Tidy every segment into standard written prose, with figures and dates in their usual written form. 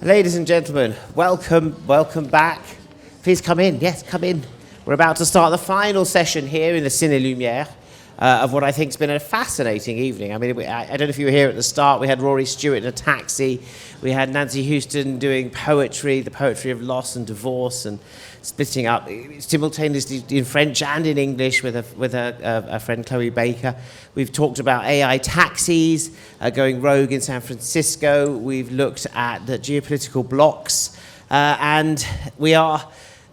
Ladies and gentlemen, welcome back. Please come in. Yes, come in. We're about to start the final session here in the Ciné Lumière of what I think has been a fascinating evening. I mean, I don't know if you were here at the start. We had Rory Stewart in a taxi. We had Nancy Houston doing poetry, the poetry of loss and divorce and splitting up simultaneously in French and in English with a friend, Chloe Baker. We've talked about AI taxis going rogue in San Francisco. We've looked at the geopolitical blocks, and we are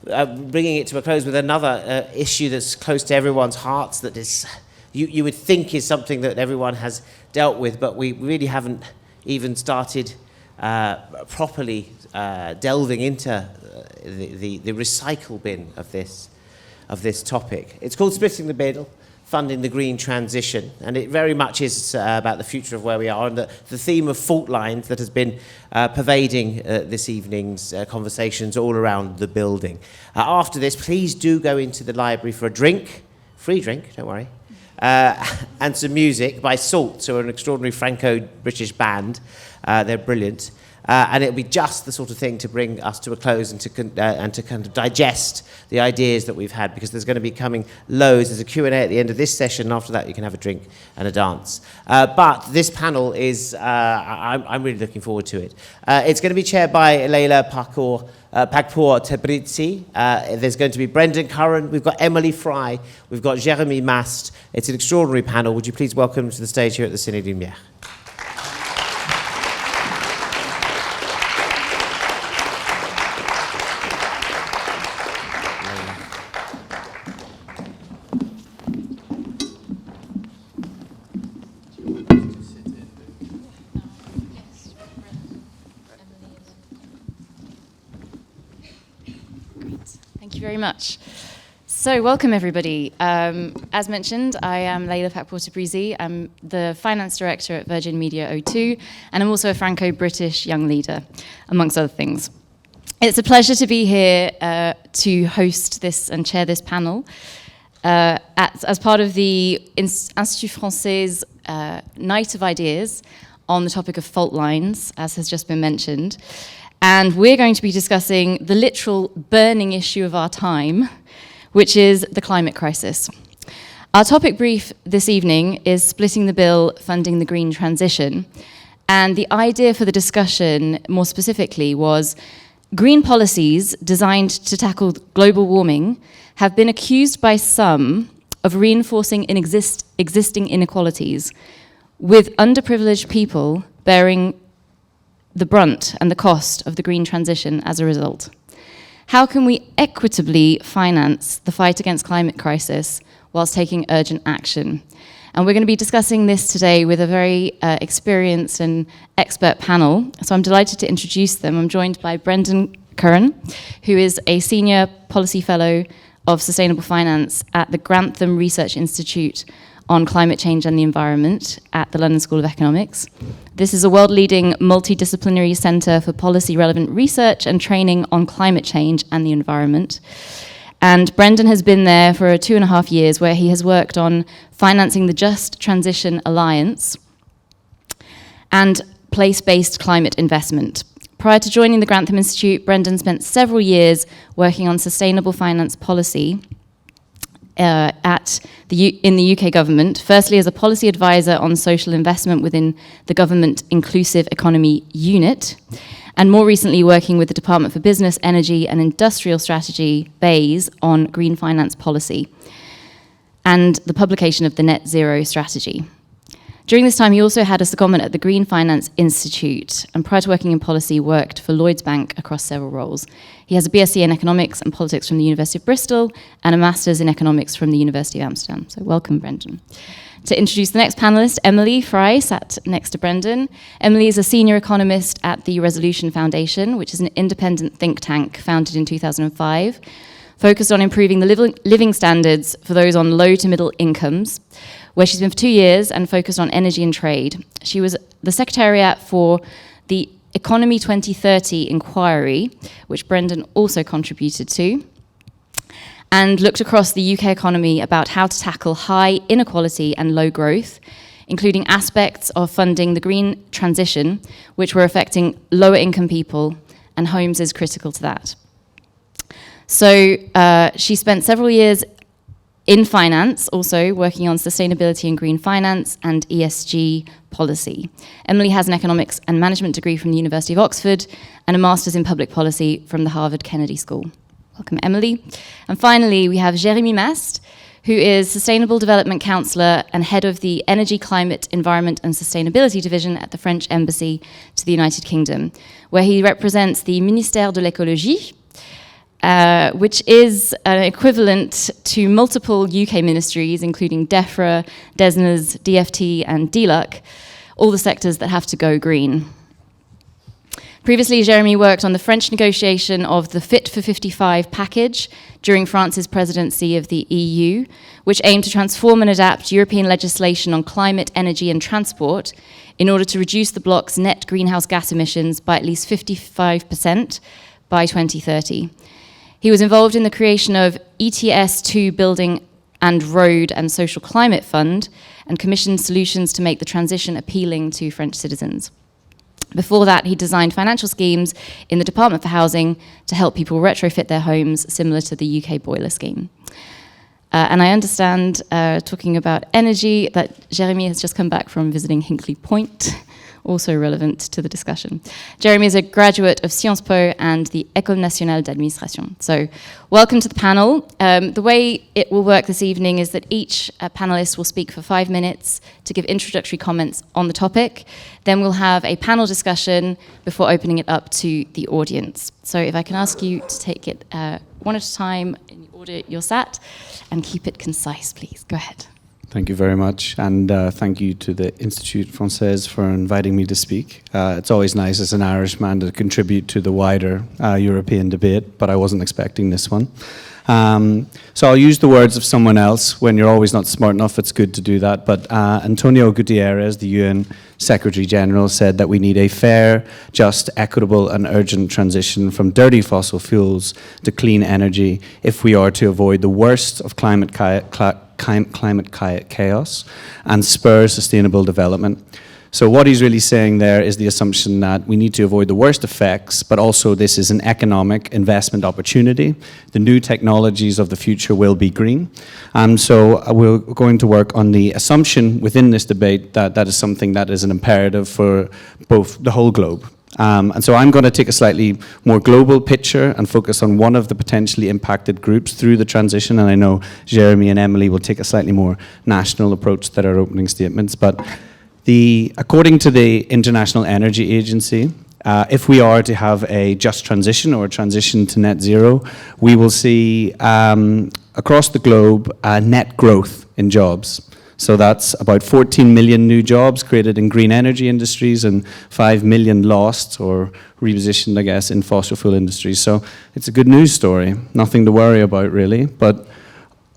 bringing it to a close with another issue that's close to everyone's hearts, that is, you would think is something that everyone has dealt with, but we really haven't even started properly delving into the recycle bin of this topic. It's called Splitting the Middle, Funding the Green Transition, and it very much is about the future of where we are, and the theme of fault lines that has been pervading this evening's conversations all around the building. After this, please do go into the library for a drink, free drink, don't worry, and some music by Salt, who are an extraordinary Franco-British band. They're brilliant. And it'll be just the sort of thing to bring us to a close and to kind of digest the ideas that we've had, because there's going to be coming loads. There's a Q&A at the end of this session, and after that you can have a drink and a dance. But this panel is, I'm really looking forward to it. It's going to be chaired by Laela, Pakpour, Tabrizi. There's going to be Brendan Curran. We've got Emily Fry. We've got Jérémy Mast. It's an extraordinary panel. Would you please welcome to the stage here at the Ciné Lumière? Very much. So welcome everybody. As mentioned, I am Laela Pakpour Tabrizi. I'm the finance director at Virgin Media O2, and I'm also a Franco-British young leader, amongst other things. It's a pleasure to be here to host this and chair this panel as part of the Institut français Night of Ideas on the topic of fault lines, as has just been mentioned. And we're going to be discussing the literal burning issue of our time, which is the climate crisis. Our topic brief this evening is Splitting the Bill, Funding the Green Transition. And the idea for the discussion, more specifically, was green policies designed to tackle global warming have been accused by some of reinforcing existing inequalities, with underprivileged people bearing the brunt and the cost of the green transition as a result. How can we equitably finance the fight against climate crisis whilst taking urgent action? And we're going to be discussing this today with a very experienced and expert panel. So I'm delighted to introduce them. I'm joined by Brendan Curran, who is a senior policy fellow of sustainable finance at the Grantham Research Institute on climate change and the environment at the London School of Economics. This is a world-leading multidisciplinary centre for policy-relevant research and training on climate change and the environment. And Brendan has been there for 2.5 years, where he has worked on financing the Just Transition Alliance and place-based climate investment. Prior to joining the Grantham Institute, Brendan spent several years working on sustainable finance policy in the UK government, firstly as a policy advisor on social investment within the Government Inclusive Economy Unit, and more recently working with the Department for Business, Energy and Industrial Strategy, BEIS, on green finance policy, and the publication of the Net Zero Strategy. During this time, he also had a secondment at the Green Finance Institute, and prior to working in policy, worked for Lloyds Bank across several roles. He has a BSc in Economics and Politics from the University of Bristol, and a Master's in Economics from the University of Amsterdam. So welcome, Brendan. To introduce the next panellist, Emily Fry, sat next to Brendan. Emily is a senior economist at the Resolution Foundation, which is an independent think tank founded in 2005, focused on improving the living standards for those on low to middle incomes, where she's been for 2 years and focused on energy and trade. She was the secretariat for the Economy 2030 inquiry, which Brendan also contributed to, and looked across the UK economy about how to tackle high inequality and low growth, including aspects of funding the green transition, which were affecting lower income people, and homes is critical to that. So she spent several years in finance, also working on sustainability and green finance and ESG policy. Emily has an economics and management degree from the University of Oxford and a master's in public policy from the Harvard Kennedy School. Welcome, Emily. And finally, we have Jérémy Mast, who is Sustainable Development Counsellor and head of the Energy, Climate, Environment and Sustainability Division at the French Embassy to the United Kingdom, where he represents the Ministère de l'Écologie, which is an equivalent to multiple UK ministries, including DEFRA, DESNZ, DFT, and DLUC, all the sectors that have to go green. Previously, Jérémy worked on the French negotiation of the Fit for 55 package during France's presidency of the EU, which aimed to transform and adapt European legislation on climate, energy, and transport in order to reduce the bloc's net greenhouse gas emissions by at least 55% by 2030. He was involved in the creation of ETS2 Building and Road and Social Climate Fund and commissioned solutions to make the transition appealing to French citizens. Before that, he designed financial schemes in the Department for Housing to help people retrofit their homes, similar to the UK boiler scheme. And I understand, talking about energy, that Jérémy has just come back from visiting Hinkley Point, also relevant to the discussion. Jérémy is a graduate of Sciences Po and the École Nationale d'Administration. So welcome to the panel. The way it will work this evening is that each panelist will speak for 5 minutes to give introductory comments on the topic. Then we'll have a panel discussion before opening it up to the audience. So if I can ask you to take it one at a time in the order you're sat and keep it concise, please. Go ahead. Thank you very much, and thank you to the Institut français for inviting me to speak. It's always nice as an Irishman to contribute to the wider European debate, but I wasn't expecting this one. So I'll use the words of someone else. When you're always not smart enough, it's good to do that. But Antonio Guterres, the UN Secretary General, said that we need a fair, just, equitable and urgent transition from dirty fossil fuels to clean energy if we are to avoid the worst of climate chaos and spur sustainable development. So what he's really saying there is the assumption that we need to avoid the worst effects, but also this is an economic investment opportunity. The new technologies of the future will be green. So we're going to work on the assumption within this debate that that is something that is an imperative for both the whole globe. And so I'm going to take a slightly more global picture and focus on one of the potentially impacted groups through the transition. And I know Jérémy and Emily will take a slightly more national approach to their opening statements. But according to the International Energy Agency, if we are to have a just transition or a transition to net zero, we will see across the globe net growth in jobs. So that's about 14 million new jobs created in green energy industries and 5 million lost or repositioned, I guess, in fossil fuel industries. So it's a good news story, nothing to worry about really. But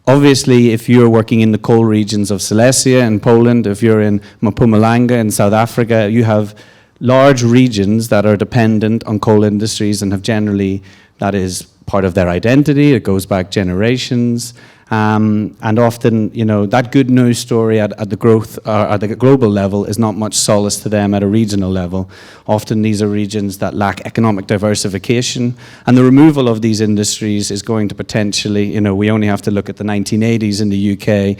obviously, if you're working in the coal regions of Silesia in Poland, if you're in Mpumalanga in South Africa, you have large regions that are dependent on coal industries and have generally, that is part of their identity, it goes back generations. And often, you know, that good news story at the growth at the global level is not much solace to them at a regional level. Often these are regions that lack economic diversification, and the removal of these industries is going to potentially, you know, we only have to look at the 1980s in the UK,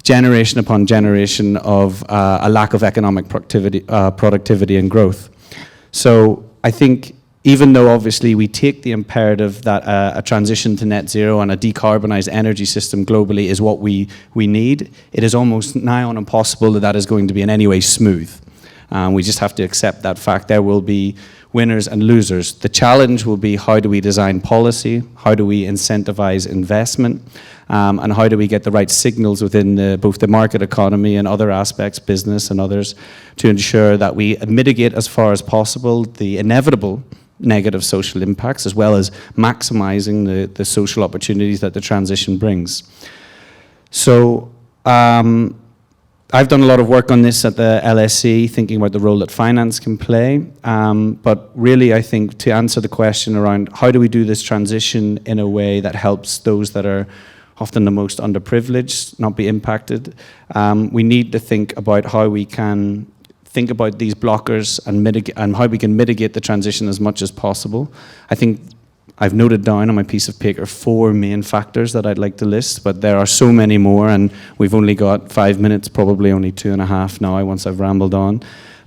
generation upon generation of a lack of economic productivity and growth. So I think, even though obviously we take the imperative that a transition to net zero and a decarbonized energy system globally is what we need, it is almost nigh on impossible that that is going to be in any way smooth. We just have to accept that fact. There will be winners and losers. The challenge will be, how do we design policy, how do we incentivize investment, and how do we get the right signals within both the market economy and other aspects, business and others, to ensure that we mitigate as far as possible the inevitable negative social impacts, as well as maximizing the social opportunities that the transition brings. So I've done a lot of work on this at the LSE, thinking about the role that finance can play. But really, I think to answer the question around how do we do this transition in a way that helps those that are often the most underprivileged, not be impacted. We need to think about how we can think about these blockers and how we can mitigate the transition as much as possible. I think I've noted down on my piece of paper 4 main factors that I'd like to list, but there are so many more, and we've only got 5 minutes, probably only 2.5 now once I've rambled on.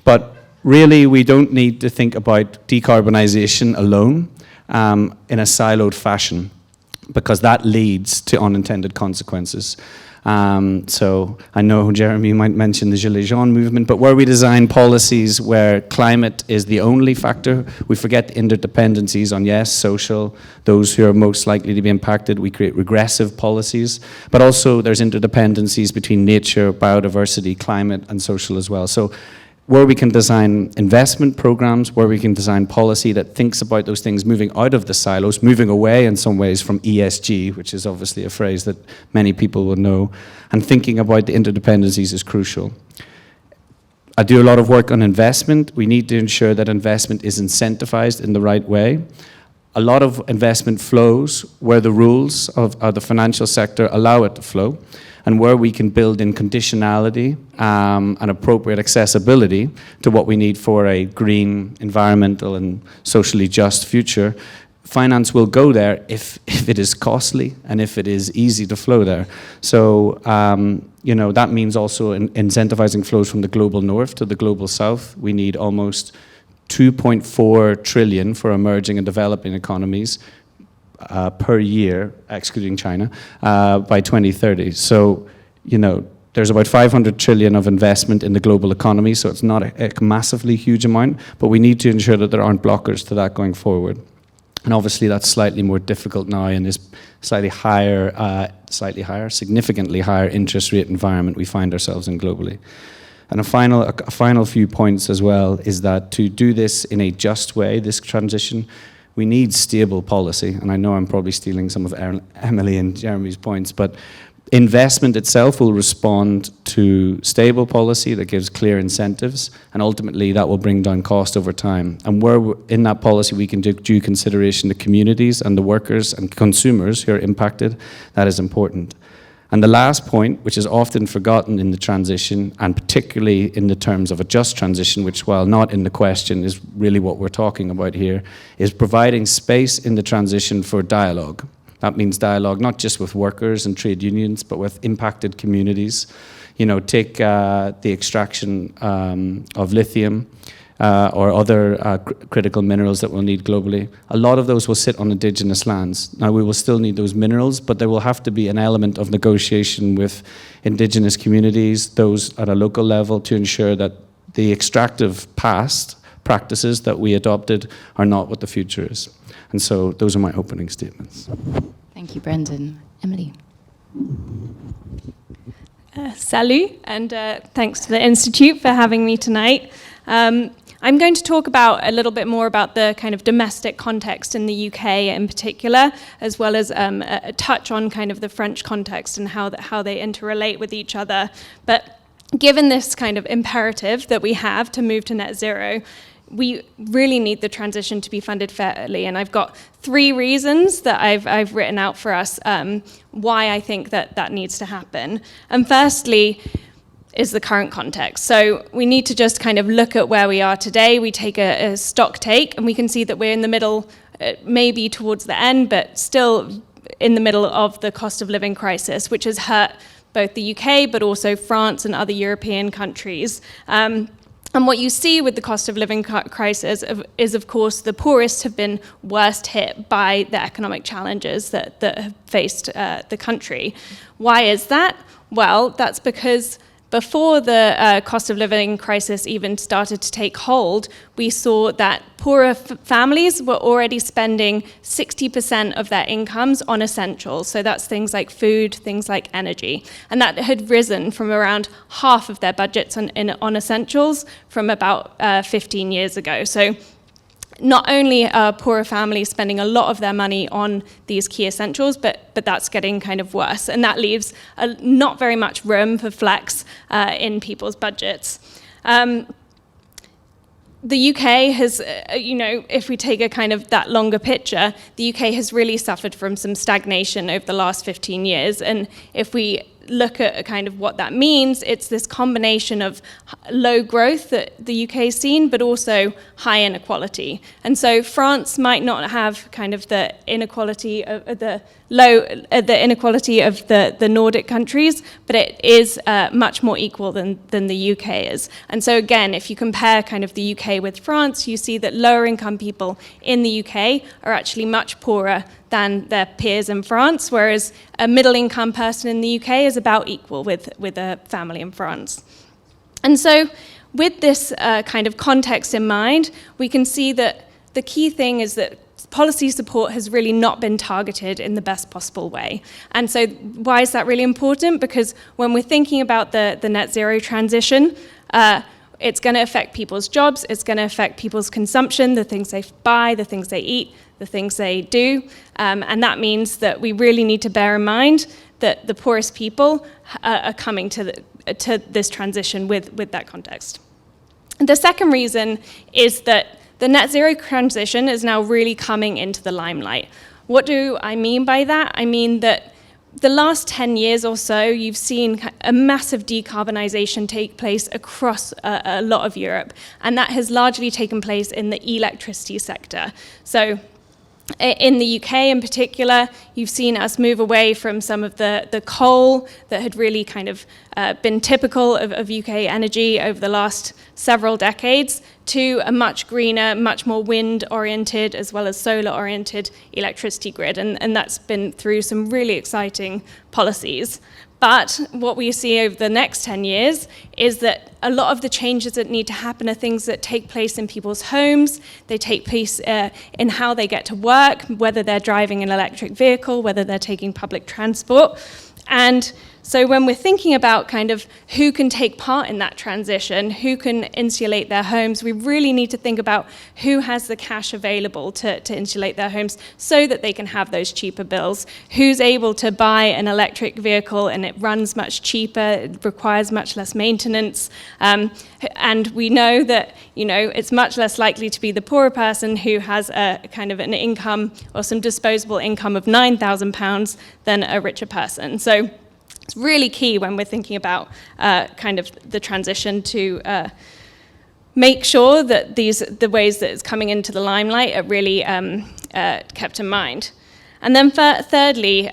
But really, we don't need to think about decarbonisation alone in a siloed fashion, because that leads to unintended consequences. So I know Jérémy might mention the Gilets jaunes movement, but where we design policies where climate is the only factor, we forget the interdependencies on, yes, social, those who are most likely to be impacted. We create regressive policies, but also there's interdependencies between nature, biodiversity, climate, and social as well. So where we can design investment programs, where we can design policy that thinks about those things moving out of the silos, moving away in some ways from ESG, which is obviously a phrase that many people will know, and thinking about the interdependencies is crucial. I do a lot of work on investment. We need to ensure that investment is incentivized in the right way. A lot of investment flows where the rules of the financial sector allow it to flow, and where we can build in conditionality and appropriate accessibility to what we need for a green, environmental, and socially just future. Finance will go there if it is costly and if it is easy to flow there. So, that means also incentivizing flows from the global north to the global south. We need almost 2.4 trillion for emerging and developing economies per year, excluding China, by 2030. So, there's about 500 trillion of investment in the global economy, so it's not a massively huge amount, but we need to ensure that there aren't blockers to that going forward. And obviously that's slightly more difficult now in this significantly higher interest rate environment we find ourselves in globally. And a final few points as well is that to do this in a just way, this transition, we need stable policy. And I know I'm probably stealing some of Emily and Jérémy's points, but investment itself will respond to stable policy that gives clear incentives, and ultimately that will bring down cost over time. And where in that policy we can do due consideration to communities and the workers and consumers who are impacted, that is important. And the last point, which is often forgotten in the transition, and particularly in the terms of a just transition, which, while not in the question, is really what we're talking about here, is providing space in the transition for dialogue. That means dialogue not just with workers and trade unions, but with impacted communities. Take the extraction of lithium or other critical minerals that we'll need globally. A lot of those will sit on indigenous lands. Now, we will still need those minerals, but there will have to be an element of negotiation with indigenous communities, those at a local level, to ensure that the extractive past practices that we adopted are not what the future is. And so those are my opening statements. Thank you, Brendan. Emily. Salut, and thanks to the Institute for having me tonight. I'm going to talk about a little bit more about the kind of domestic context in the UK in particular, as well as a touch on kind of the French context and how they interrelate with each other. But given this kind of imperative that we have to move to net zero, we really need the transition to be funded fairly. And I've got 3 reasons that I've written out for us why I think that needs to happen. And firstly, is the current context. So we need to just kind of look at where we are today. We take a stock take, and we can see that we're in the middle, maybe towards the end, but still in the middle of the cost of living crisis, which has hurt both the UK, but also France and other European countries. And what you see with the cost of living crisis is, of course, the poorest have been worst hit by the economic challenges that have faced the country. Why is that? Well, that's because before the cost of living crisis even started to take hold, we saw that poorer families were already spending 60% of their incomes on essentials. So that's things like food, things like energy. And that had risen from around half of their budgets on essentials from about 15 years ago. So not only are poorer families spending a lot of their money on these key essentials, but that's getting kind of worse. And that leaves not very much room for flex in people's budgets. the UK has, if we take a kind of that longer picture, the UK has really suffered from some stagnation over the last 15 years. And if we look at kind of what that means, it's this combination of low growth that the UK has seen, but also high inequality. And so France might not have kind of the inequality of the inequality of the Nordic countries, but it is much more equal than the UK is. And so again, if you compare kind of the UK with France, you see that lower income people in the UK are actually much poorer than their peers in France, whereas a middle income person in the UK is about equal with a family in France. And so with this kind of context in mind, we can see that the key thing is that policy support has really not been targeted in the best possible way. And so why is that really important? Because when we're thinking about the net zero transition, it's going to affect people's jobs, it's going to affect people's consumption, the things they buy, the things they eat, the things they do. And that means that we really need to bear in mind that the poorest people are coming to this transition with that context. The second reason is that the net zero transition is now really coming into the limelight. What do I mean by that? I mean that the last 10 years or so, you've seen a massive decarbonization take place across a lot of Europe, and that has largely taken place in the electricity sector. So in the UK in particular, you've seen us move away from some of the coal that had really kind of been typical of UK energy over the last several decades to a much greener, much more wind-oriented as well as solar-oriented electricity grid. And that's been through some really exciting policies. But what we see over the next 10 years is that a lot of the changes that need to happen are things that take place in people's homes, they take place in how they get to work, whether they're driving an electric vehicle, whether they're taking public transport. And so when we're thinking about kind of who can take part in that transition, who can insulate their homes, we really need to think about who has the cash available to insulate their homes so that they can have those cheaper bills, who's able to buy an electric vehicle and it runs much cheaper, it requires much less maintenance, and we know that it's much less likely to be the poorer person who has a kind of an income or some disposable income of £9,000 than a richer person. So it's really key when we're thinking about kind of the transition to make sure that the ways that it's coming into the limelight are really kept in mind. And then thirdly,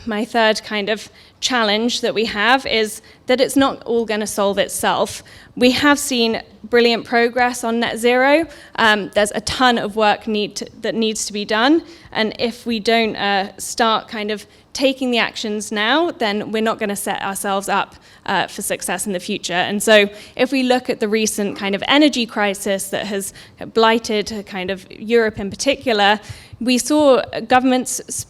my third kind of challenge that we have is that it's not all going to solve itself. We have seen brilliant progress on net zero. There's a ton of work that needs to be done. And if we don't start kind of taking the actions now, then we're not going to set ourselves up for success in the future. And so if we look at the recent kind of energy crisis that has blighted kind of Europe in particular, we saw governments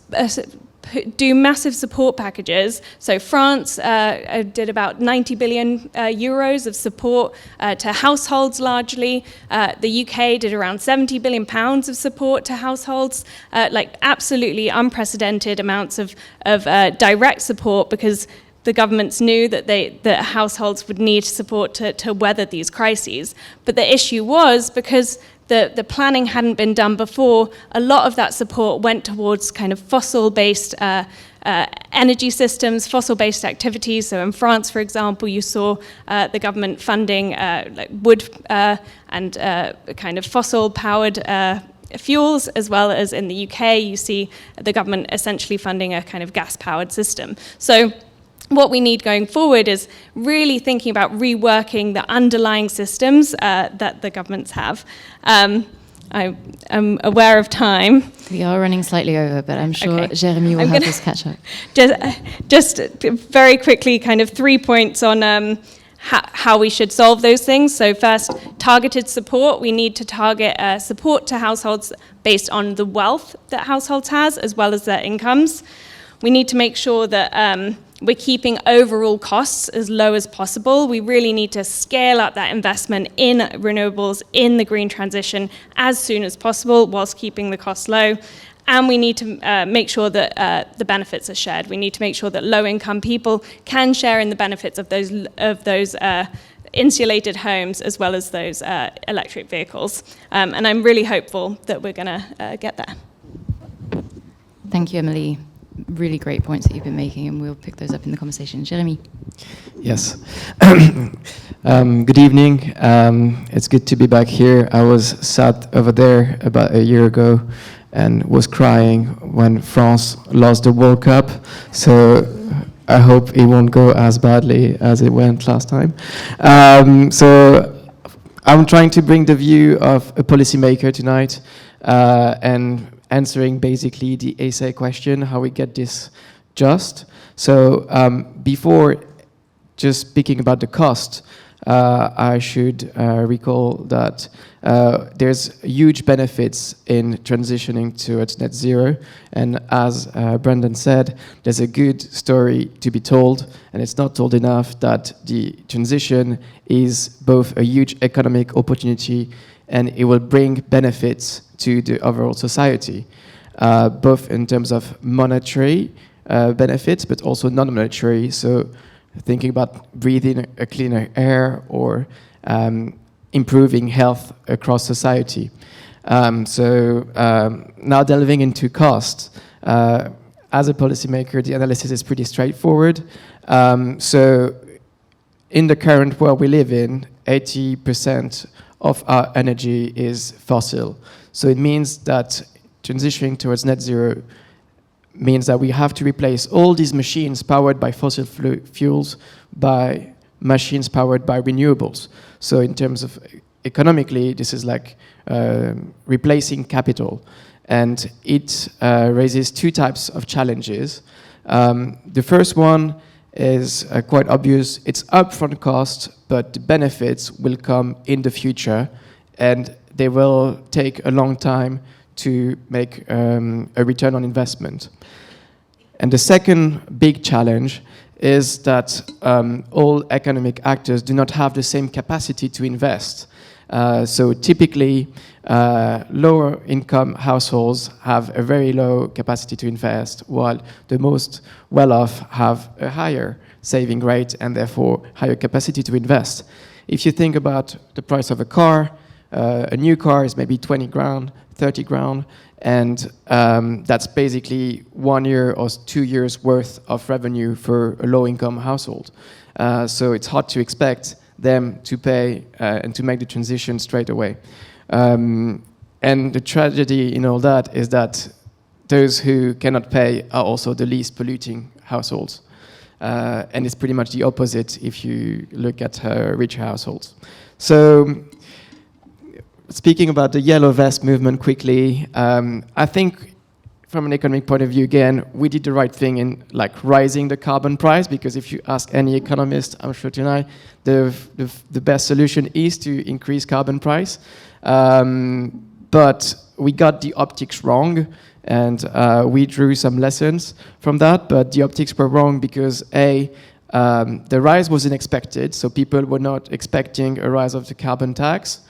do massive support packages. So France did about 90 billion euros of support to households largely. The UK did around 70 billion pounds of support to households, like absolutely unprecedented amounts of direct support because the governments knew that households would need support to weather these crises. But the issue was because the planning hadn't been done before, a lot of that support went towards kind of fossil-based energy systems, fossil-based activities. So in France, for example, you saw the government funding like wood and kind of fossil-powered fuels, as well as in the UK, you see the government essentially funding a kind of gas-powered system. So what we need going forward is really thinking about reworking the underlying systems that the governments have. I'm aware of time. We are running slightly over, but I'm sure Okay. Jérémy will help us catch up. Just very quickly, kind of 3 points on how we should solve those things. So first, targeted support. We need to target support to households based on the wealth that households has, as well as their incomes. We need to make sure that we're keeping overall costs as low as possible. We really need to scale up that investment in renewables, in the green transition as soon as possible whilst keeping the costs low. And we need to make sure that the benefits are shared. We need to make sure that low-income people can share in the benefits of those insulated homes as well as those electric vehicles. And I'm really hopeful that we're going to get there. Thank you, Emily. Really great points that you've been making, and we'll pick those up in the conversation. Jérémy. Yes. Good evening. It's good to be back here. I was sat over there about a year ago and was crying when France lost the World Cup. So I hope it won't go as badly as it went last time. So I'm trying to bring the view of a policymaker tonight and answering basically the essay question, how we get this just. So before just speaking about the cost, I should recall that there's huge benefits in transitioning towards net zero. And as Brendan said, there's a good story to be told, and it's not told enough that the transition is both a huge economic opportunity and it will bring benefits to the overall society, both in terms of monetary benefits, but also non-monetary. So thinking about breathing a cleaner air or improving health across society. Now delving into cost, as a policymaker, the analysis is pretty straightforward. So in the current world we live in, 80% of our energy is fossil. So it means that transitioning towards net zero means that we have to replace all these machines powered by fossil fuels by machines powered by renewables. So in terms of economically, this is like replacing capital. And it raises two types of challenges. The first one is quite obvious. It's upfront cost, but the benefits will come in the future, and they will take a long time to make a return on investment. And the second big challenge is that all economic actors do not have the same capacity to invest. So typically, lower income households have a very low capacity to invest, while the most well-off have a higher saving rate and therefore higher capacity to invest. If you think about the price of a car, a new car is maybe 20 grand, 30 grand, and that's basically 1 year or 2 years worth of revenue for a low-income household. So it's hard to expect them to pay and to make the transition straight away. And the tragedy in all that is that those who cannot pay are also the least polluting households. And it's pretty much the opposite if you look at rich households. So speaking about the yellow vest movement quickly, I think from an economic point of view, again, we did the right thing in like rising the carbon price, because if you ask any economist, I'm sure tonight, the best solution is to increase carbon price. But we got the optics wrong, and we drew some lessons from that, but the optics were wrong because A, the rise was unexpected, so people were not expecting a rise of the carbon tax.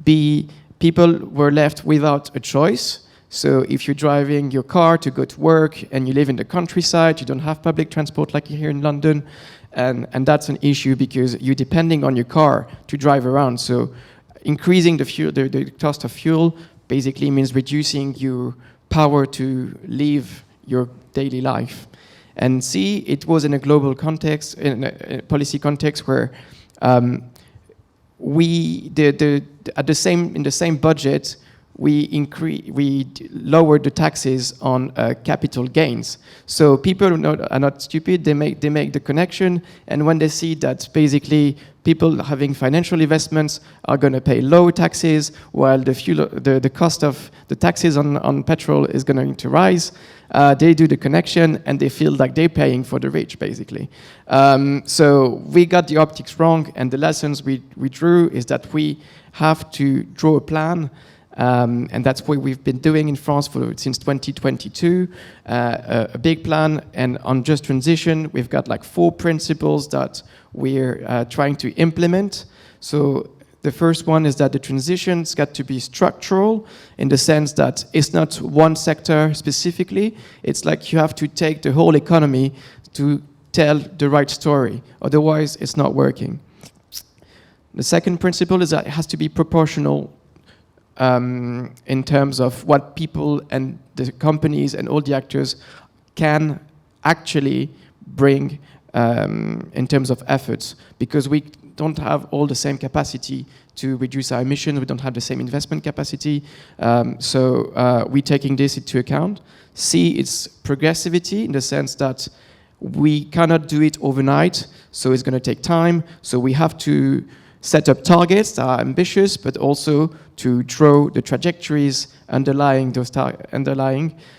B, people were left without a choice. So if you're driving your car to go to work and you live in the countryside, you don't have public transport like here in London, and that's an issue because you're depending on your car to drive around. So increasing the cost of fuel basically means reducing your power to live your daily life. And C, it was in a global context, in a policy context where in the same budget, we lowered the taxes on capital gains. So people are not stupid. They make the connection, and when they see that basically people having financial investments are going to pay low taxes, while the cost of the taxes on petrol is going to rise, they do the connection and they feel like they're paying for the rich, basically. So we got the optics wrong, and the lessons we drew is that we have to draw a plan. And that's what we've been doing in France since 2022, a big plan. And on just transition, we've got like 4 principles that we're trying to implement. So the first one is that the transition's got to be structural, in the sense that it's not one sector specifically. It's like you have to take the whole economy to tell the right story. Otherwise, it's not working. The second principle is that it has to be proportional in terms of what people and the companies and all the actors can actually bring in terms of efforts, because we don't have all the same capacity to reduce our emissions, we don't have the same investment capacity, so we're taking this into account. C, it's progressivity in the sense that we cannot do it overnight, so it's going to take time, so we have to set up targets that are ambitious, but also to draw the trajectories underlying those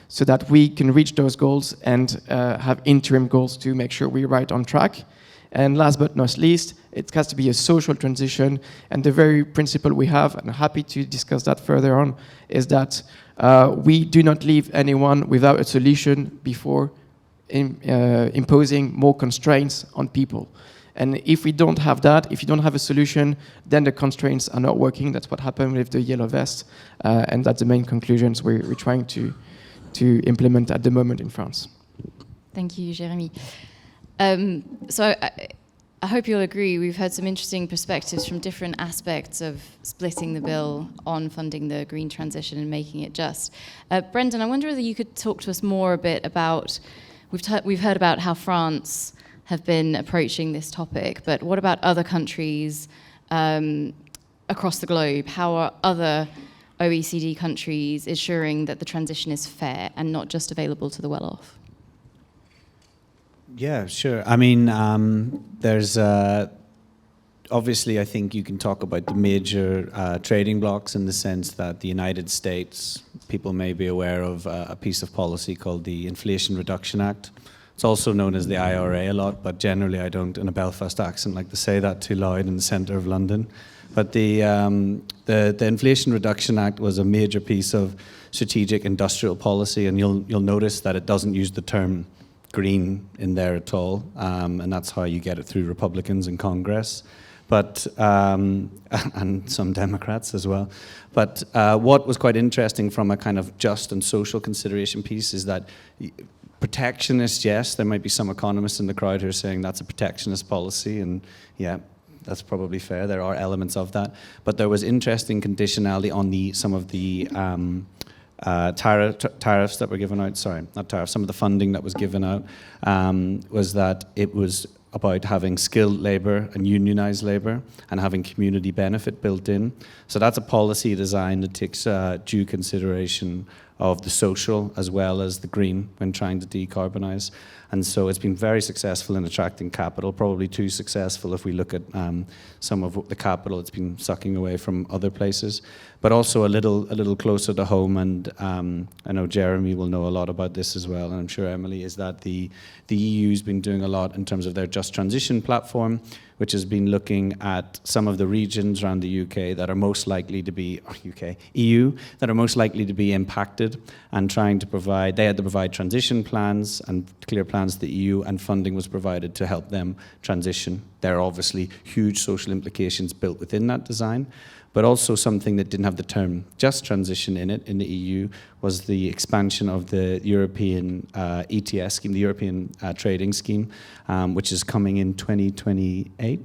so that we can reach those goals and have interim goals to make sure we're right on track. And last but not least, it has to be a social transition. And the very principle we have, and I'm happy to discuss that further on, is that we do not leave anyone without a solution before imposing more constraints on people. And if we don't have that, if you don't have a solution, then the constraints are not working. That's what happened with the yellow vest, and that's the main conclusions we're trying to implement at the moment in France. Thank you, Jérémy. So I hope you'll agree, we've heard some interesting perspectives from different aspects of splitting the bill on funding the green transition and making it just. Brendan, I wonder whether you could talk to us more a bit about, we've heard about how France have been approaching this topic, but what about other countries across the globe? How are other OECD countries ensuring that the transition is fair and not just available to the well-off? Yeah, sure. I mean, there's obviously, I think you can talk about the major trading blocks in the sense that the United States, people may be aware of a piece of policy called the Inflation Reduction Act. It's also known as the IRA a lot, but generally I don't, in a Belfast accent, like to say that too loud in the centre of London. But the Inflation Reduction Act was a major piece of strategic industrial policy, and you'll notice that it doesn't use the term green in there at all, and that's how you get it through Republicans in Congress, but and some Democrats as well. But what was quite interesting from a kind of just and social consideration piece is that protectionist, yes, there might be some economists in the crowd who are saying that's a protectionist policy, and yeah, that's probably fair. There are elements of that, but there was interesting conditionality on some of the tariffs that were given out. Sorry, not tariffs. Some of the funding that was given out was that it was about having skilled labour and unionised labour and having community benefit built in. So that's a policy design that takes due consideration of the social as well as the green when trying to decarbonise. And so it's been very successful in attracting capital, probably too successful if we look at some of the capital it's been sucking away from other places, but also a little closer to home. And I know Jérémy will know a lot about this as well, and I'm sure Emily, is that the EU's been doing a lot in terms of their Just Transition platform, which has been looking at some of the regions around the UK that are most likely to be, EU, that are most likely to be impacted, and trying to provide, they had to provide transition plans and clear plans to the EU, and funding was provided to help them transition. There are obviously huge social implications built within that design, but also something that didn't have the term just transition in it in the EU was the expansion of the European ETS scheme, the European trading scheme, which is coming in 2028.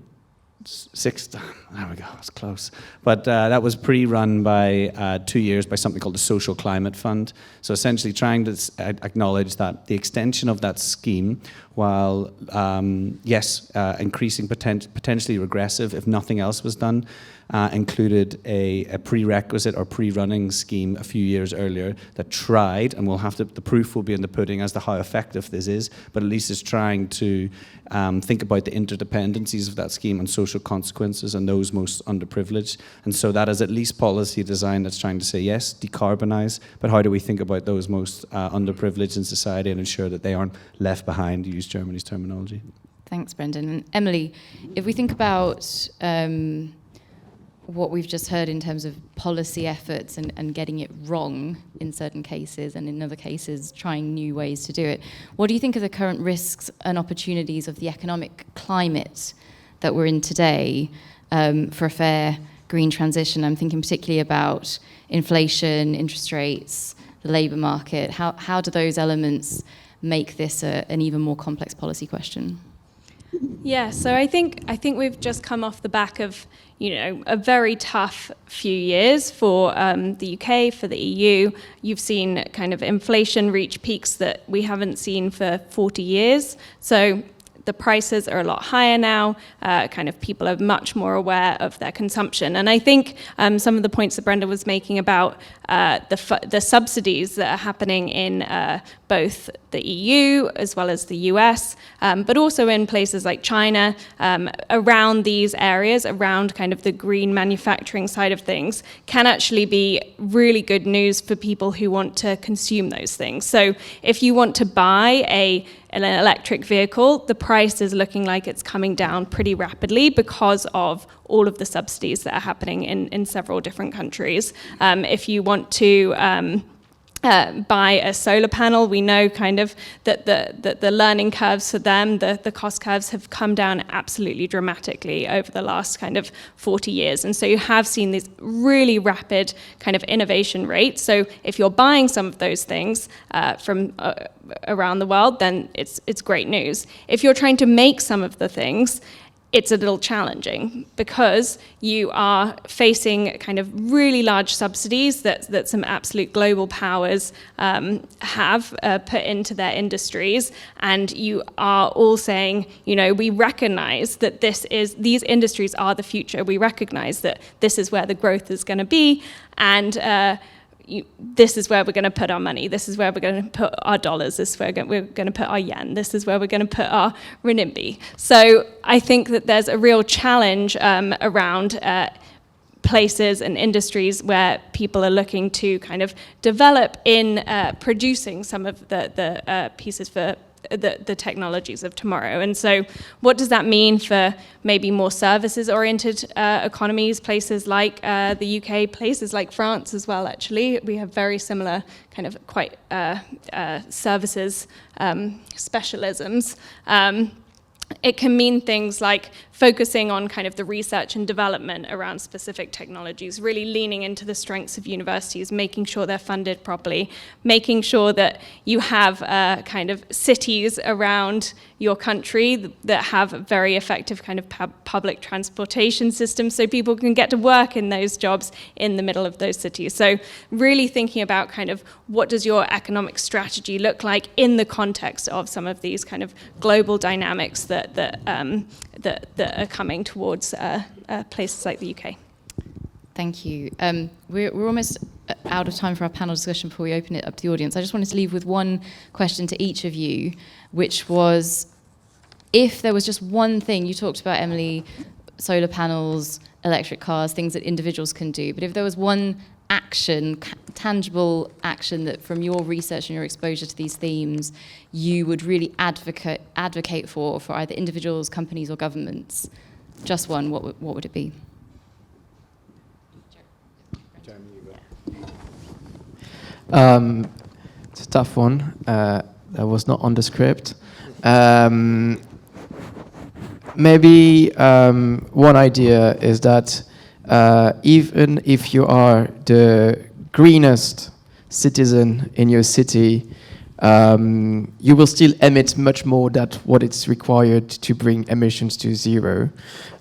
There we go, it's close. But that was pre-run by 2 years by something called the Social Climate Fund. So essentially trying to acknowledge that the extension of that scheme, while increasing potentially regressive if nothing else was done, included a prerequisite or pre-running scheme a few years earlier that tried, and the proof will be in the pudding as to how effective this is, but at least it's trying to think about the interdependencies of that scheme and social consequences and those most underprivileged. And so that is at least policy design that's trying to say, yes, decarbonize, but how do we think about those most underprivileged in society and ensure that they aren't left behind, to use Germany's terminology. Thanks, Brendan. And Emily, if we think about what we've just heard in terms of policy efforts and getting it wrong in certain cases, and in other cases trying new ways to do it, what do you think are the current risks and opportunities of the economic climate that we're in today for a fair green transition? I'm thinking particularly about inflation, interest rates, the labour market. How do those elements make this an even more complex policy question? Yeah, so I think we've just come off the back of, a very tough few years for the UK, for the EU. You've seen kind of inflation reach peaks that we haven't seen for 40 years. So the prices are a lot higher now. Kind of people are much more aware of their consumption. And I think some of the points that Brenda was making about the subsidies that are happening in both the EU as well as the US, but also in places like China, around these areas, around kind of the green manufacturing side of things, can actually be really good news for people who want to consume those things. So if you want to buy an electric vehicle, the price is looking like it's coming down pretty rapidly because of all of the subsidies that are happening in several different countries. If you want to buy a solar panel, we know kind of that the learning curves for them, the cost curves have come down absolutely dramatically over the last kind of 40 years. And so you have seen this really rapid kind of innovation rate. So if you're buying some of those things from around the world, then it's great news. If you're trying to make some of the things, it's a little challenging because you are facing kind of really large subsidies that some absolute global powers have put into their industries, and you are all saying, we recognize that these industries are the future. We recognize that this is where the growth is going to be, and this is where we're going to put our money. This is where we're going to put our dollars. This is where we're going to put our yen. This is where we're going to put our renminbi. So I think that there's a real challenge around places and industries where people are looking to kind of develop in producing some of the pieces for the technologies of tomorrow. And so what does that mean for maybe more services-oriented economies, places like the UK, places like France as well, actually? We have very similar kind of quite services specialisms. It can mean things like focusing on kind of the research and development around specific technologies, really leaning into the strengths of universities, making sure they're funded properly, making sure that you have kind of cities around your country that have a very effective kind of public transportation systems so people can get to work in those jobs in the middle of those cities. So really thinking about kind of what does your economic strategy look like in the context of some of these kind of global dynamics that are coming towards places like the UK. Thank you. We're almost out of time for our panel discussion before we open it up to the audience. I just wanted to leave with one question to each of you, which was, if there was just one thing, you talked about, Emily, solar panels, electric cars, things that individuals can do, but if there was one action, tangible action that from your research and your exposure to these themes, you would really advocate for either individuals, companies or governments, just one, what would it be? It's a tough one. That was not on the script. Maybe one idea is that even if you are the greenest citizen in your city, you will still emit much more than what it's required to bring emissions to zero.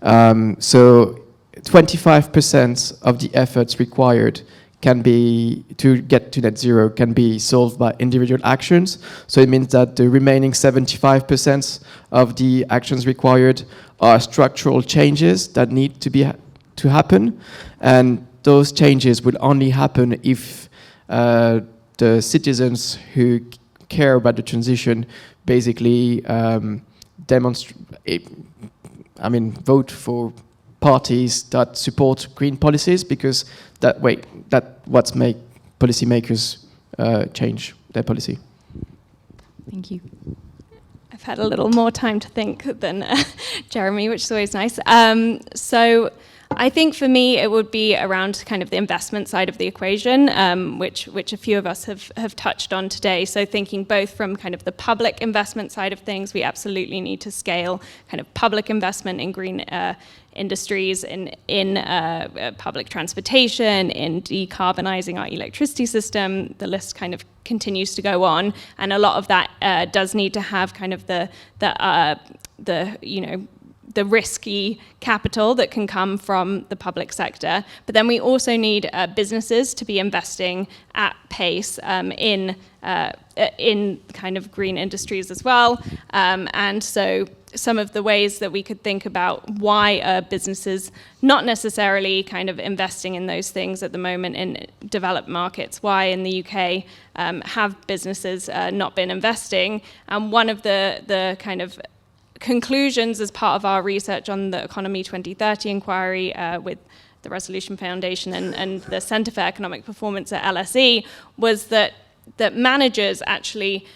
So 25% of the efforts required can be to get to net zero can be solved by individual actions. So it means that the remaining 75% of the actions required are structural changes that need to happen, and those changes will only happen if the citizens who care about the transition basically vote for parties that support green policies, because that what make policymakers change their policy. Thank you. I've had a little more time to think than Jérémy, which is always nice. So I think for me it would be around kind of the investment side of the equation, which a few of us have touched on today. So thinking both from kind of the public investment side of things, we absolutely need to scale kind of public investment in green industries, in public transportation, in decarbonizing our electricity system. The list kind of continues to go on, and a lot of that does need to have kind of the risky capital that can come from the public sector. But then we also need businesses to be investing at pace in kind of green industries as well. And so some of the ways that we could think about why are businesses not necessarily kind of investing in those things at the moment in developed markets, why in the UK have businesses not been investing. And one of the kind of conclusions as part of our research on the Economy 2030 inquiry with the Resolution Foundation and the Centre for Economic Performance at LSE was that managers actually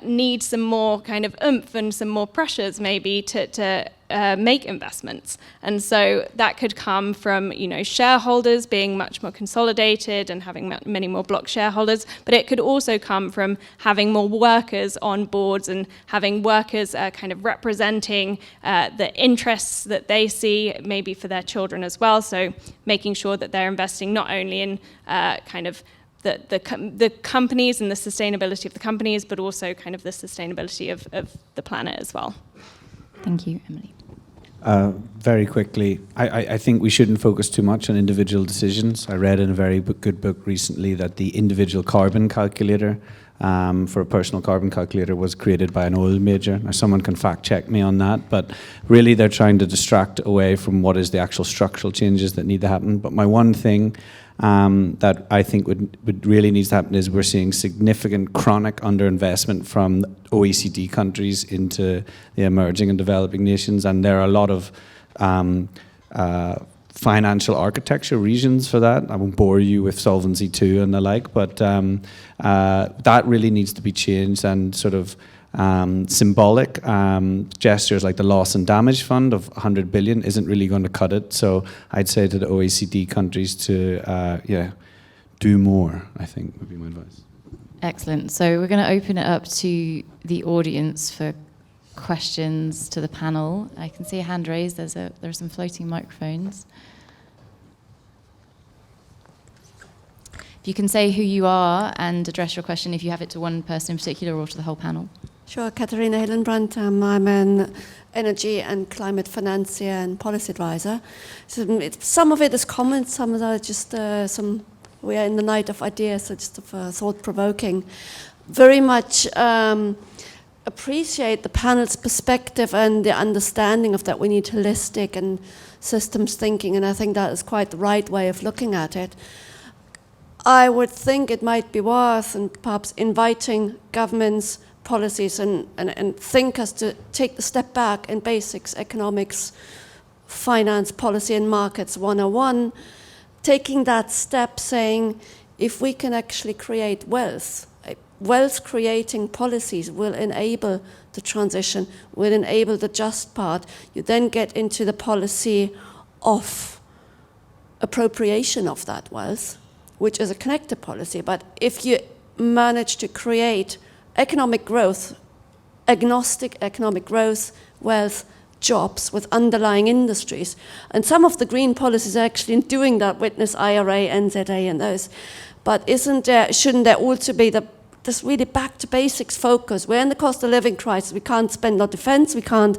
need some more kind of oomph and some more pressures maybe to make investments. And so that could come from, shareholders being much more consolidated and having many more block shareholders, but it could also come from having more workers on boards and having workers kind of representing the interests that they see, maybe for their children as well. So making sure that they're investing not only in kind of the companies and the sustainability of the companies, but also kind of the sustainability of the planet as well. Thank you, Emily. Very quickly, I think we shouldn't focus too much on individual decisions. I read in a very good book recently that the individual carbon calculator for a personal carbon calculator was created by an oil major. Now, someone can fact check me on that, but really they're trying to distract away from what is the actual structural changes that need to happen. But my one thing that I think would really needs to happen is we're seeing significant chronic underinvestment from OECD countries into the emerging and developing nations, and there are a lot of financial architecture reasons for that. I won't bore you with Solvency II and the like, but that really needs to be changed, and sort of symbolic gestures like the loss and damage fund of 100 billion isn't really going to cut it. So I'd say to the OECD countries to do more, I think would be my advice. Excellent. So we're going to open it up to the audience for questions to the panel. I can see a hand raised. There are some floating microphones. If you can say who you are and address your question, if you have it to one person in particular or to the whole panel. Sure, Katharina Hillenbrand. I'm an energy and climate financier and policy advisor. So some of it is comments, some of it are just we are in the night of ideas, so just thought-provoking. Very much appreciate the panel's perspective and the understanding of that we need holistic and systems thinking, and I think that is quite the right way of looking at it. I would think it might be worth and perhaps inviting governments, policies and thinkers to take the step back in basics, economics, finance, policy and markets 101, taking that step saying if we can actually create wealth-creating policies will enable the transition, will enable the just part. You then get into the policy of appropriation of that wealth, which is a connected policy. But if you manage to create economic growth, agnostic economic growth, wealth, jobs with underlying industries, and some of the green policies are actually in doing that, witness IRA, NZA and those. But shouldn't there also be this really back to basics focus? We're in the cost of living crisis. We can't spend on defense. We can't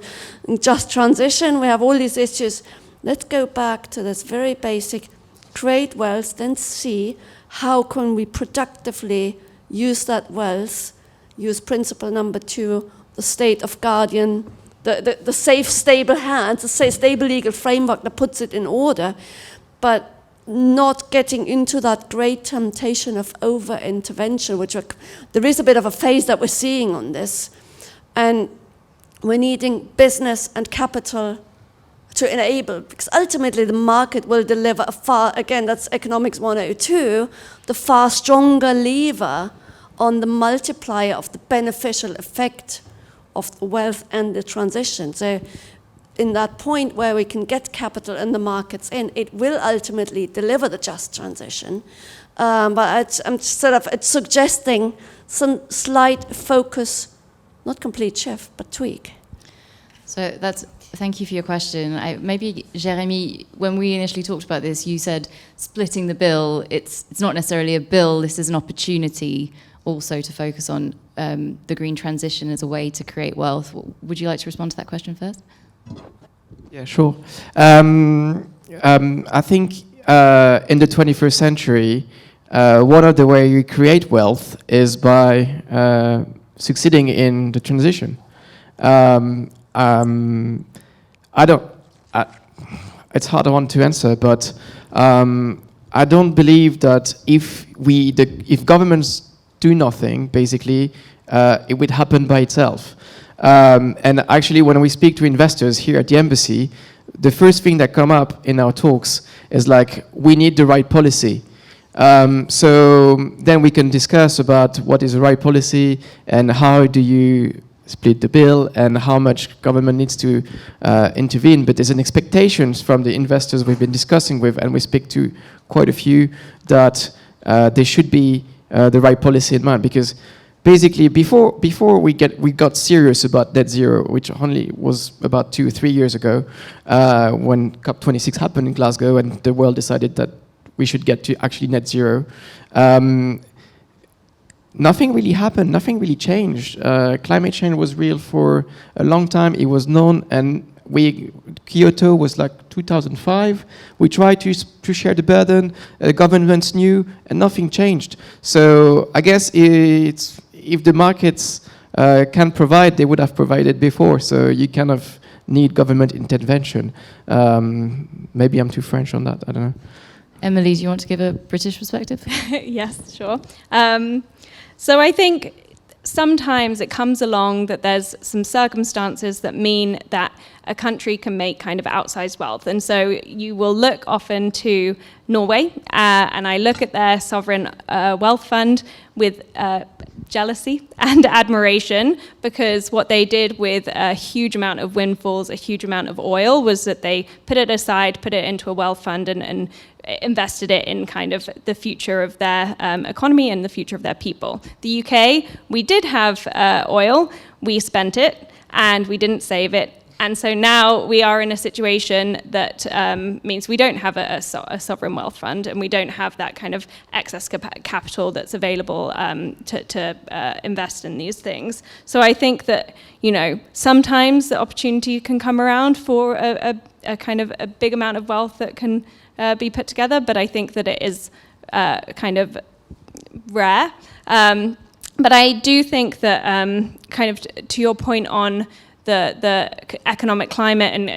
just transition. We have all these issues. Let's go back to this very basic, create wealth, then see how can we productively use that wealth, use principle number 2, the state of guardian, the safe, stable hands, the stable legal framework that puts it in order, but not getting into that great temptation of over-intervention, there is a bit of a phase that we're seeing on this. And we're needing business and capital to enable, because ultimately the market will deliver again, that's economics 102, the far stronger lever on the multiplier of the beneficial effect of the wealth and the transition. So in that point where we can get capital and the markets in, it will ultimately deliver the just transition. But it's suggesting some slight focus, not complete shift, but tweak. So thank you for your question. Maybe, Jérémy, when we initially talked about this, you said splitting the bill, it's not necessarily a bill, this is an opportunity also to focus on the green transition as a way to create wealth. Would you like to respond to that question first? Yeah, sure. I think in the 21st century, one of the ways you create wealth is by succeeding in the transition. It's hard one to answer, but I don't believe that if governments do nothing, basically, it would happen by itself. And actually, when we speak to investors here at the embassy, the first thing that come up in our talks is like, we need the right policy. So then we can discuss about what is the right policy and how do you split the bill and how much government needs to intervene. But there's an expectation from the investors we've been discussing with, and we speak to quite a few, that there should be the right policy in mind. Because basically, before we got serious about net zero, which only was about 2 or 3 years ago, when COP26 happened in Glasgow and the world decided that we should get to actually net zero. Nothing really happened, nothing really changed. Climate change was real for a long time, it was known, and Kyoto was like 2005. We tried to share the burden, governments knew, and nothing changed. So I guess if the markets can provide, they would have provided before, so you kind of need government intervention. Maybe I'm too French on that, I don't know. Emily, do you want to give a British perspective? Yes, sure. So I think sometimes it comes along that there's some circumstances that mean that a country can make kind of outsized wealth. And so you will look often to Norway, and I look at their sovereign wealth fund with jealousy and admiration, because what they did with a huge amount of windfalls, a huge amount of oil, was that they put it aside, put it into a wealth fund, and invested it in kind of the future of their economy and the future of their people. The UK, we did have oil, we spent it, and we didn't save it. And so now we are in a situation that means we don't have a sovereign wealth fund, and we don't have that kind of excess capital that's available to invest in these things. So I think that, sometimes the opportunity can come around for a kind of a big amount of wealth that can be put together, but I think that it is kind of rare. But I do think that kind of to your point on the economic climate and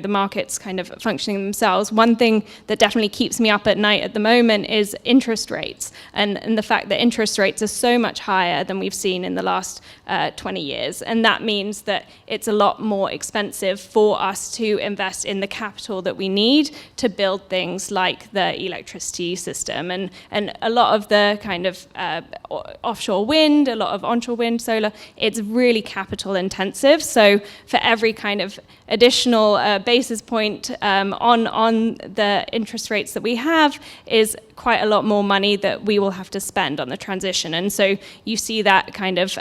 the markets kind of functioning themselves, one thing that definitely keeps me up at night at the moment is interest rates, and the fact that interest rates are so much higher than we've seen in the last 20 years. And that means that it's a lot more expensive for us to invest in the capital that we need to build things like the electricity system and a lot of the kind of offshore wind, a lot of onshore wind, solar. It's really capital intensive. So for every kind of additional basis point on the interest rates that we have is quite a lot more money that we will have to spend on the transition. And so you see that kind of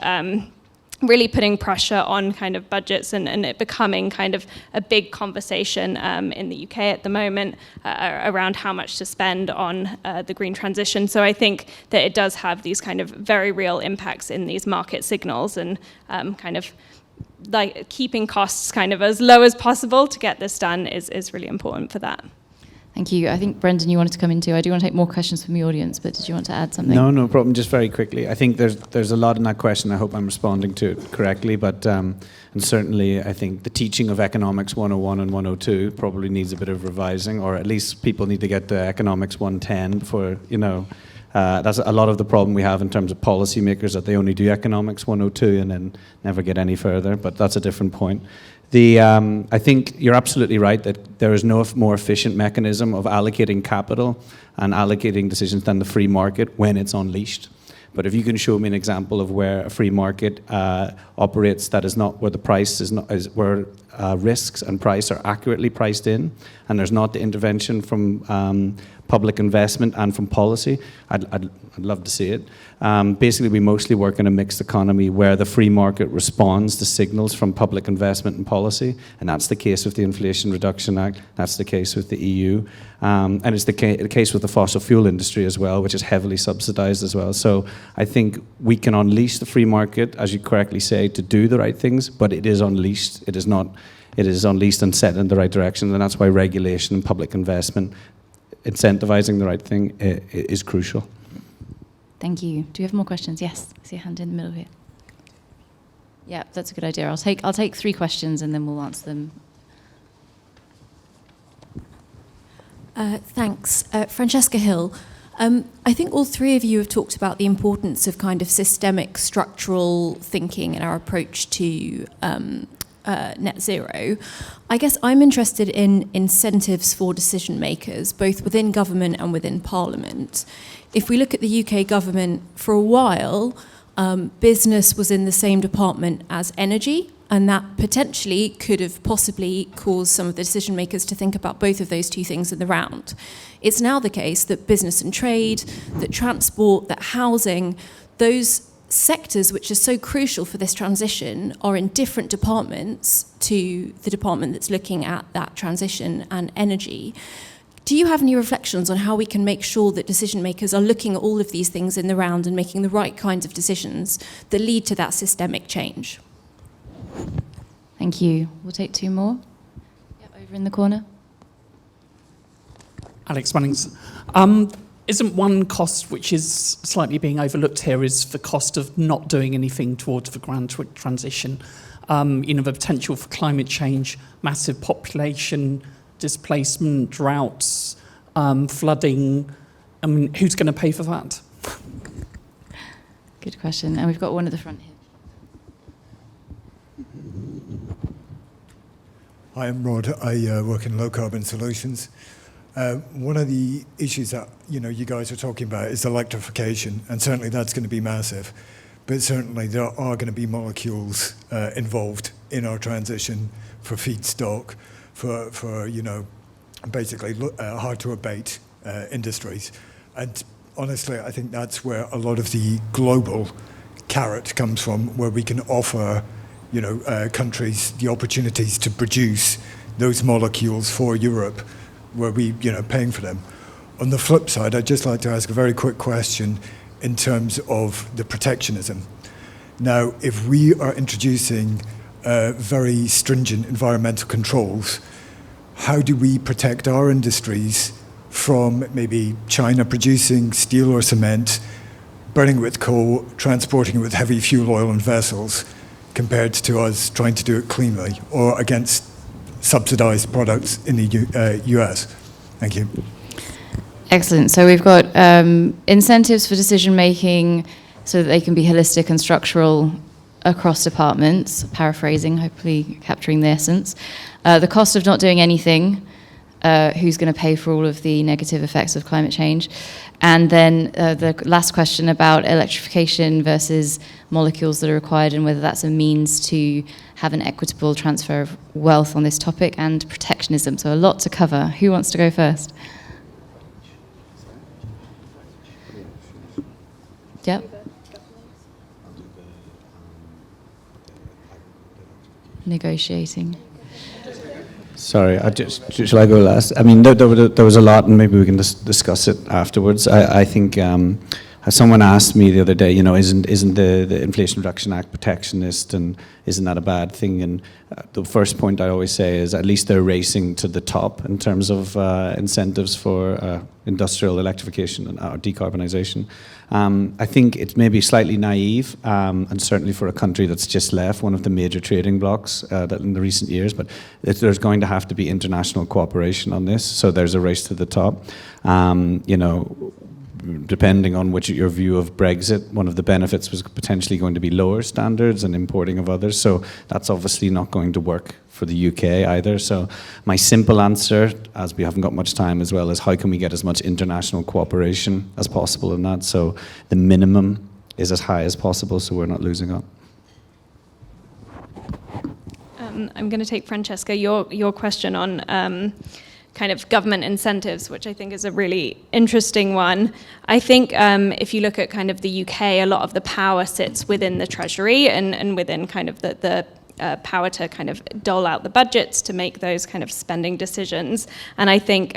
really putting pressure on kind of budgets and it becoming kind of a big conversation in the UK at the moment around how much to spend on the green transition. So I think that it does have these kind of very real impacts in these market signals and kind of like keeping costs kind of as low as possible to get this done is really important for that. Thank you. I think, Brendan, you wanted to come in too. I do want to take more questions from the audience, but did you want to add something? No problem. Just very quickly. I think there's a lot in that question. I hope I'm responding to it correctly, but and certainly I think the teaching of Economics 101 and 102 probably needs a bit of revising, or at least people need to get to Economics 110 for, that's a lot of the problem we have in terms of policymakers, that they only do Economics 102 and then never get any further, but that's a different point. I think you're absolutely right that there is no more efficient mechanism of allocating capital and allocating decisions than the free market when it's unleashed. But if you can show me an example of where a free market operates that is not where the price is not, is where risks and price are accurately priced in, and there's not the intervention from public investment and from policy, I'd love to see it. Basically, we mostly work in a mixed economy where the free market responds to signals from public investment and policy, and that's the case with the Inflation Reduction Act, that's the case with the EU, and it's the case with the fossil fuel industry as well, which is heavily subsidized as well. So I think we can unleash the free market, as you correctly say, to do the right things, but it is unleashed. It is unleashed and set in the right direction, and that's why regulation and public investment, incentivizing the right thing, is crucial. Thank you. Do we have more questions? Yes, I see a hand in the middle here. Yeah, that's a good idea. I'll take 3 questions and then we'll answer them. Thanks. Francesca Hill. I think all 3 of you have talked about the importance of kind of systemic structural thinking in our approach to net zero. I guess I'm interested in incentives for decision makers, both within government and within Parliament. If we look at the UK government, for a while, business was in the same department as energy, and that potentially could have possibly caused some of the decision makers to think about both of those 2 things in the round. It's now the case that business and trade, that transport, that housing, those sectors which are so crucial for this transition are in different departments to the department that's looking at that transition and energy. Do you have any reflections on how we can make sure that decision makers are looking at all of these things in the round and making the right kinds of decisions that lead to that systemic change? Thank you. We'll take 2 more. Yep, over in the corner. Alex Munnings. Isn't one cost which is slightly being overlooked here is the cost of not doing anything towards the grand transition? The potential for climate change, massive population displacement, droughts, flooding. I mean, who's going to pay for that? Good question. And we've got one at the front here. Hi, I'm Rod. I work in low carbon solutions. One of the issues that you guys are talking about is electrification, and certainly that's going to be massive. But certainly there are going to be molecules involved in our transition for feedstock, for basically hard to abate industries. And honestly, I think that's where a lot of the global carrot comes from, where we can offer countries the opportunities to produce those molecules for Europe, where we paying for them. On the flip side, I'd just like to ask a very quick question in terms of the protectionism. Now, if we are introducing very stringent environmental controls, how do we protect our industries from maybe China producing steel or cement, burning with coal, transporting it with heavy fuel oil and vessels, compared to us trying to do it cleanly, or against subsidized products in the US? Thank you. Excellent. So we've got incentives for decision making so that they can be holistic and structural across departments, paraphrasing, hopefully capturing the essence. The cost of not doing anything, who's going to pay for all of the negative effects of climate change? And then the last question about electrification versus molecules that are required, and whether that's a means to have an equitable transfer of wealth on this topic, and protectionism. So a lot to cover. Who wants to go first? Yep. Negotiating. Sorry, shall I go last? I mean, there was a lot, and maybe we can discuss it afterwards. I think someone asked me the other day, isn't the Inflation Reduction Act protectionist, and isn't that a bad thing? And the first point I always say is at least they're racing to the top in terms of incentives for industrial electrification and decarbonization. I think it's maybe slightly naive, and certainly for a country that's just left one of the major trading blocs that in the recent years, but there's going to have to be international cooperation on this, so there's a race to the top. Depending on your view of Brexit, one of the benefits was potentially going to be lower standards and importing of others, so that's obviously not going to work for the UK either. So my simple answer, as we haven't got much time as well, is how can we get as much international cooperation as possible in that, so the minimum is as high as possible so we're not losing out. I'm going to take, Francesca, your question on kind of government incentives, which I think is a really interesting one. I think if you look at kind of the UK, a lot of the power sits within the Treasury and within kind of the power to kind of dole out the budgets, to make those kind of spending decisions. And I think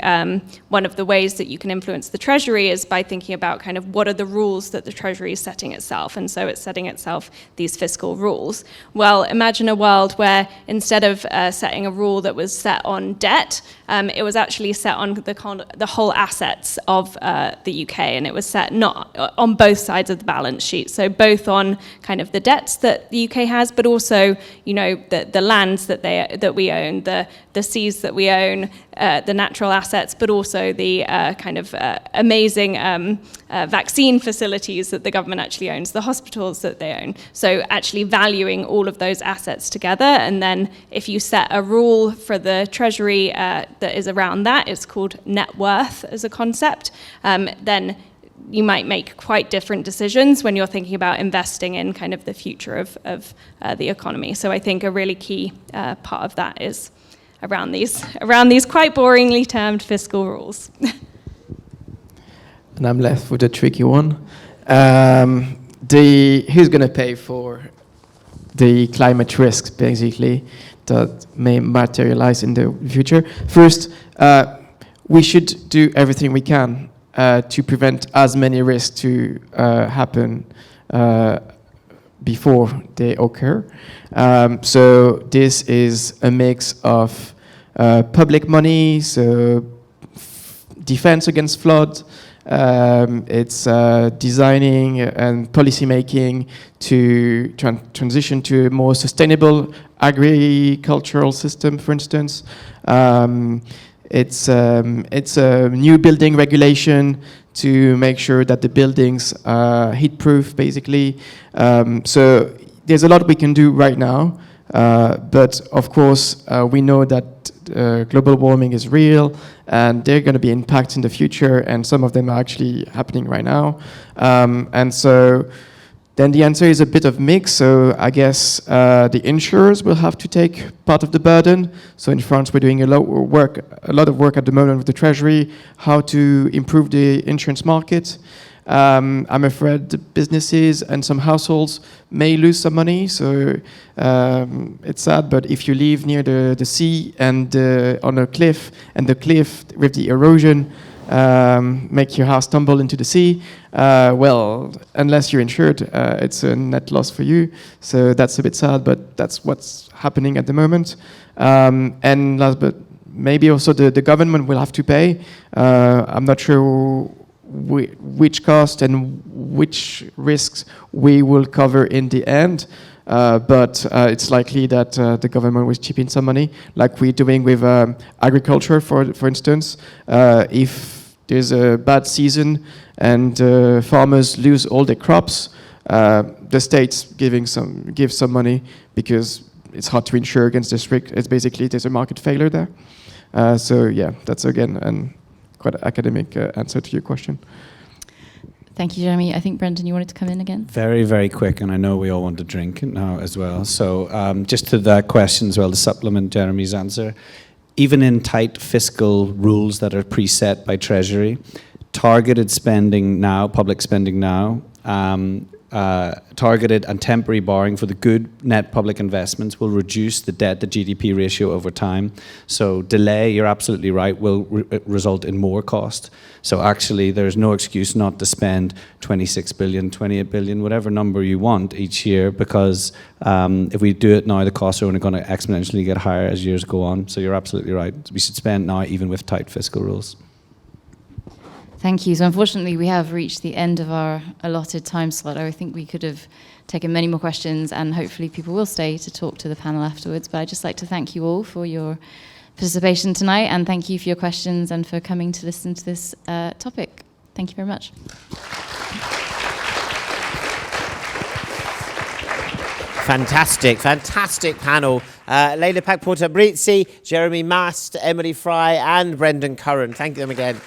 one of the ways that you can influence the Treasury is by thinking about kind of what are the rules that the Treasury is setting itself. And so it's setting itself these fiscal rules. Well, imagine a world where instead of setting a rule that was set on debt, it was actually set on the whole assets of the UK, and it was set not on both sides of the balance sheet. So both on kind of the debts that the UK has, but also, you know, the lands that we own, the seas that we own, the natural assets, but also the kind of amazing vaccine facilities that the government actually owns, the hospitals that they own. So actually valuing all of those assets together, and then if you set a rule for the Treasury that is around that, it's called net worth as a concept, then you might make quite different decisions when you're thinking about investing in kind of the future of the economy. So I think a really key part of that is around these quite boringly termed fiscal rules. And I'm left with a tricky one. Who's going to pay for the climate risks, basically, that may materialize in the future? First, we should do everything we can to prevent as many risks to happen before they occur. So this is a mix of public money, so defense against flood. It's designing and policy making to transition to a more sustainable agricultural system, for instance. It's a new building regulation to make sure that the buildings are heat-proof, basically. So there's a lot we can do right now, but of course we know that global warming is real, and there are going to be impacts in the future, and some of them are actually happening right now. And so then the answer is a bit of mix. So I guess the insurers will have to take part of the burden. So in France, we're doing a lot of work at the moment with the Treasury, how to improve the insurance market. I'm afraid the businesses and some households may lose some money, so it's sad, but if you live near the sea and on a cliff, and the cliff with the erosion make your house tumble into the sea, well, unless you're insured, it's a net loss for you. So that's a bit sad, but that's what's happening at the moment. And last, but maybe also the government will have to pay. I'm not sure which cost and which risks we will cover in the end. But it's likely that the government will chip in some money, like we're doing with agriculture, for instance. If there's a bad season and farmers lose all their crops, the state's gives some money because it's hard to insure against this risk. It's basically there's a market failure there. So yeah, that's again an quite an academic answer to your question. Thank you, Jérémy. I think, Brendan, you wanted to come in again? Very, very quick, and I know we all want to drink now as well. So just to that question as well, to supplement Jérémy's answer, even in tight fiscal rules that are preset by Treasury, targeted spending now, public spending now, targeted and temporary borrowing for the good net public investments will reduce the debt to GDP ratio over time. So delay, you're absolutely right, will result in more cost. So actually there's no excuse not to spend 26 billion, 28 billion, whatever number you want each year, because if we do it now, the costs are only going to exponentially get higher as years go on. So you're absolutely right. We should spend now even with tight fiscal rules. Thank you. So unfortunately, we have reached the end of our allotted time slot. I think we could have taken many more questions, and hopefully people will stay to talk to the panel afterwards. But I'd just like to thank you all for your participation tonight, and thank you for your questions and for coming to listen to this topic. Thank you very much. Fantastic panel. Laela, Pakpour, Tabrizi, Jérémy, Mast, Emily Fry, and Brendan Curran. Thank them again.